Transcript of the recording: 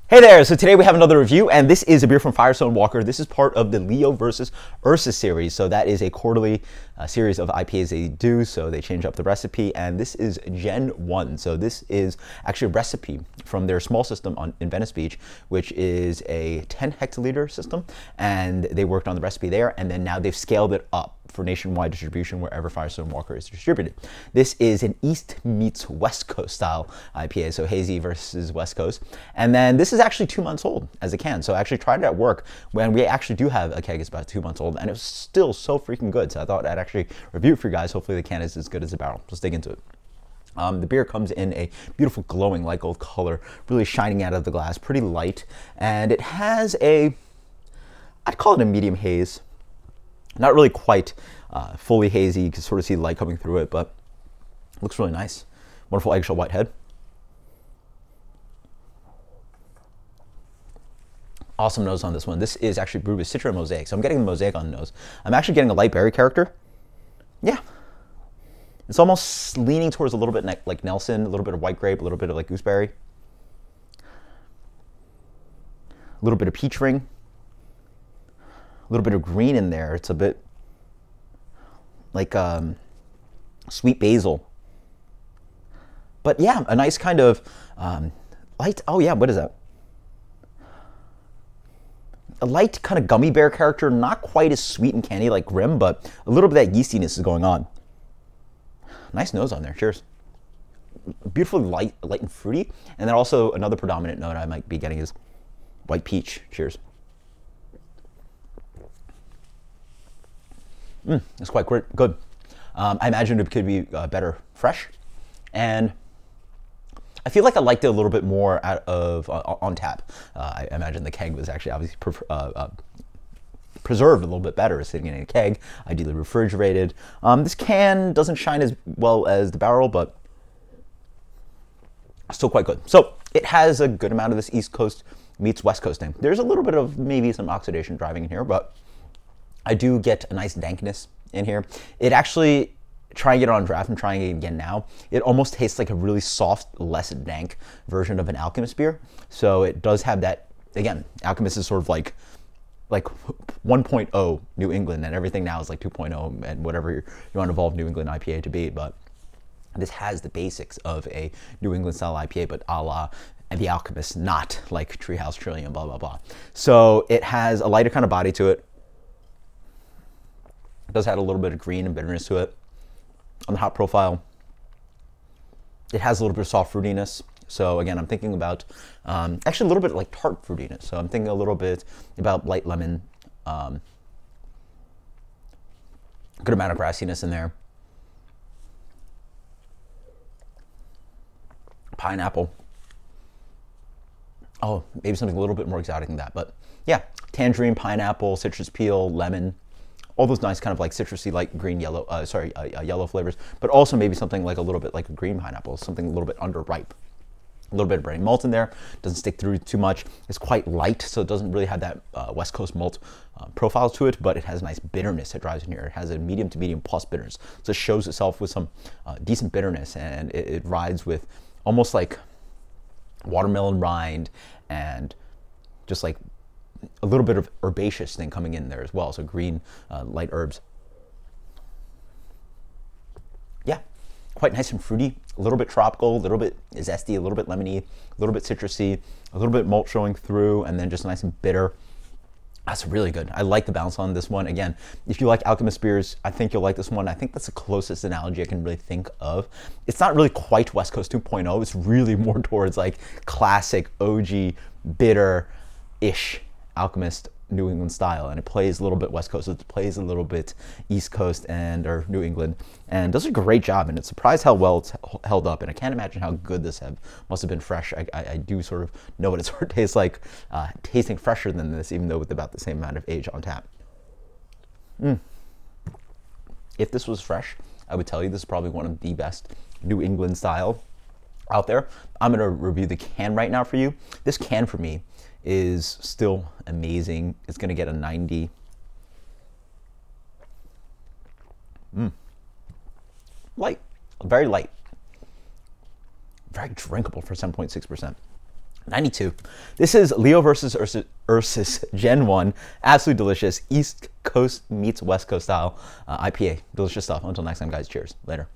Hey there, so today we have another review, and this is a beer from Firestone Walker. This is part of the Leo versus Ursus series. So that is a quarterly series of IPAs they do, so they change up the recipe, and this is Gen-1. So this is actually a recipe from their small system in Venice Beach, which is a 10 hectoliter system, and they worked on the recipe there, and then now they've scaled it up for nationwide distribution wherever Firestone Walker is distributed. This is an East meets West Coast style IPA, so hazy versus West Coast. And then this is actually 2 months old as a can, so I actually tried it at work when we actually do have a keg. It's about 2 months old, and it was still so freaking good, so I thought I'd actually review it for you guys. Hopefully the can is as good as the barrel. Let's dig into it. The beer comes in a beautiful glowing light gold color, really shining out of the glass, pretty light, and it has a, I'd call it a medium haze. Not really quite fully hazy. You can sort of see the light coming through it, but it looks really nice. Wonderful eggshell white head. Awesome nose on this one. This is actually brewed with Citra and Mosaic, so I'm getting the Mosaic on the nose. I'm actually getting a light berry character. Yeah. It's almost leaning towards a little bit like Nelson, a little bit of white grape, a little bit of like gooseberry. A little bit of peach ring. A little bit of green in there. It's a bit like sweet basil. But yeah, a nice kind of light, oh yeah, what is that? A light kind of gummy bear character, not quite as sweet and candy like Grim, but a little bit of that yeastiness is going on. Nice nose on there, cheers. Beautifully light and fruity. And then also another predominant note I might be getting is white peach, cheers. It's quite good. I imagine it could be better fresh, and I feel like I liked it a little bit more out of on tap. I imagine the keg was actually obviously preserved a little bit better, sitting in a keg, ideally refrigerated. This can doesn't shine as well as the barrel, but still quite good. So it has a good amount of this East Coast meets West Coast thing. There's a little bit of maybe some oxidation driving in here, but I do get a nice dankness in here. It actually, trying it on draft and trying it again now, it almost tastes like a really soft, less dank version of an Alchemist beer. So it does have that, again, Alchemist is sort of like 1.0 New England, and everything now is like 2.0 and whatever you want to evolve New England IPA to be. But this has the basics of a New England style IPA, but a la The Alchemist, not like Treehouse Trillium, blah, blah, blah. So it has a lighter kind of body to it. It does have a little bit of green and bitterness to it. On the hop profile, it has a little bit of soft fruitiness. So again, I'm thinking about actually a little bit like tart fruitiness. So I'm thinking a little bit about light lemon, good amount of grassiness in there. Pineapple. Oh, maybe something a little bit more exotic than that. But yeah, tangerine, pineapple, citrus peel, lemon. All those nice kind of like citrusy, light green, yellow, yellow flavors, but also maybe something like a little bit like a green pineapple, something a little bit underripe. A little bit of berry malt in there, doesn't stick through too much. It's quite light, so it doesn't really have that West Coast malt profile to it, but it has a nice bitterness that drives in here. It has a medium to medium plus bitterness. So it shows itself with some decent bitterness, and it rides with almost like watermelon rind and just like a little bit of herbaceous thing coming in there as well. So green, light herbs. Yeah, quite nice and fruity, a little bit tropical, a little bit zesty, a little bit lemony, a little bit citrusy, a little bit malt showing through, and then just nice and bitter. That's really good. I like the balance on this one. Again, if you like Alchemist beers, I think you'll like this one. I think that's the closest analogy I can really think of. It's not really quite West Coast 2.0. It's really more towards like classic OG bitter-ish Alchemist New England style, and it plays a little bit West Coast, it plays a little bit East Coast or New England, and does a great job. And it's surprised how well it's held up, and I can't imagine how good this must have been fresh. I do sort of know what it sort of tastes like, tasting fresher than this, even though with about the same amount of age on tap. If this was fresh, I would tell you this is probably one of the best New England style out there. I'm going to review the can right now for you. This can for me is still amazing. It's going to get a 90. Light, very light, very drinkable for 7.6%. 92. This is Leo versus Ursus Gen 1. Absolutely delicious. East Coast meets West Coast style IPA. Delicious stuff. Until next time, guys. Cheers. Later.